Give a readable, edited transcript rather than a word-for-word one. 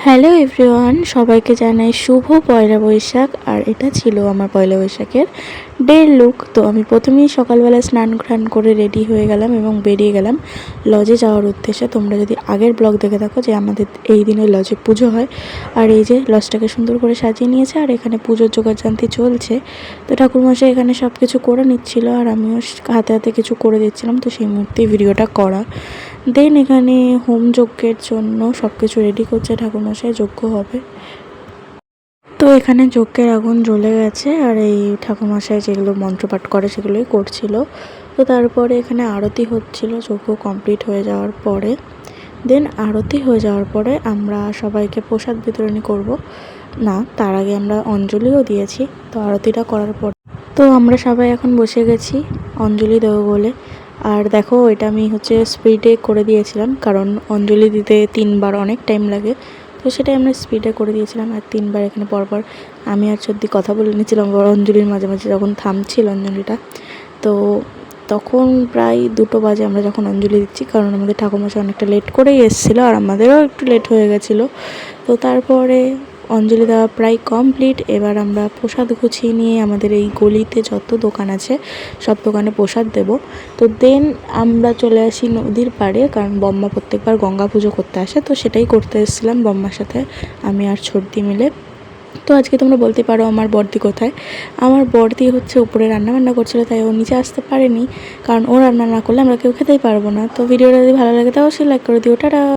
Hello everyone, সবাইকে জানাই শুভ পয়লা বৈশাখ। আর এটা ছিল আমার পয়লা বৈশাখের ডের লুক। তো আমি প্রথমেই সকালবেলা স্নান করে রেডি হয়ে গেলাম এবং বেরিয়ে গেলাম লজে যাওয়ার উদ্দেশ্যে। তোমরা যদি আগের ব্লগ দেখে থাকো যে আমাদের এই দিনে লজে পুজো হয়, আর এই যে লজটাকে সুন্দর করে সাজিয়ে নিয়েছে আর এখানে পুজোর জোগাড়যন্ত্র চলছে। তো ঠাকুরমশাই এখানে সব কিছু করে নিচ্ছিল আর আমিও হাতে হাতে কিছু করে দিচ্ছিলাম। তো সেই মুহূর্তে ভিডিওটা করা। দেন এখানে হোম যজ্ঞের জন্য সব কিছু রেডি করছে ঠাকুরমশাই, যজ্ঞ হবে। তো এখানে যজ্ঞের আগুন জ্বলে গেছে আর এই ঠাকুরমশাই যেগুলো মন্ত্রপাঠ করে সেগুলোই করছিল। তো তারপরে এখানে আরতি হচ্ছিল যজ্ঞ কমপ্লিট হয়ে যাওয়ার পরে। দেন আরতি হয়ে যাওয়ার পরে আমরা সবাইকে প্রসাদ বিতরণী করব। না, তার আগে আমরা অঞ্জলিও দিয়েছি। তো আরতিটা করার পর তো আমরা সবাই এখন বসে গেছি অঞ্জলি দেবো বলে। আর দেখো, এটা আমি স্পিডে করে দিয়েছিলাম, কারণ অঞ্জলি দিতে 3বার অনেক টাইম লাগে। তো সেটাই আমরা স্পিডে করে দিয়েছিলাম। আর 3বার এখানে পরপর আমি আর সত্যি কথা বলে নিয়েছিলাম অঞ্জলির মাঝে মাঝে যখন থামছিল অঞ্জলিটা। তো তখন প্রায় 2টো বাজে আমরা যখন অঞ্জলি দিচ্ছি, কারণ আমাদের ঠাকুরমশাই অনেকটা লেট করেই এসেছিলো আর আমাদেরও একটু লেট হয়ে গেছিলো। তো তারপরে অঞ্জলি দেওয়া প্রায় কমপ্লিট। এবার আমরা প্রসাদ গুছিয়ে নিয়ে আমাদের এই গলিতে যত দোকান আছে সব দোকানে প্রসাদ দেব। তো দেন আমরা চলে আসি নদীর পাড়ে, কারণ বম্মা প্রত্যেকবার গঙ্গা পুজো করতে আসে। তো সেটাই করতে এসেছিলাম বম্মার সাথে আমি আর ছর্দি মিলে। তো আজকে তোমরা বলতে পারো আমার বড়দি কোথায়। আমার বড়দি উপরে রান্নাবান্না করছিলো, তাই ও নিচে আসতে পারেনি, কারণ ও রান্না না করলে আমরা কেউ খেতেই পারবো না। তো ভিডিওটা যদি ভালো লাগে তাও সে লাইক করে দিও। টাটা।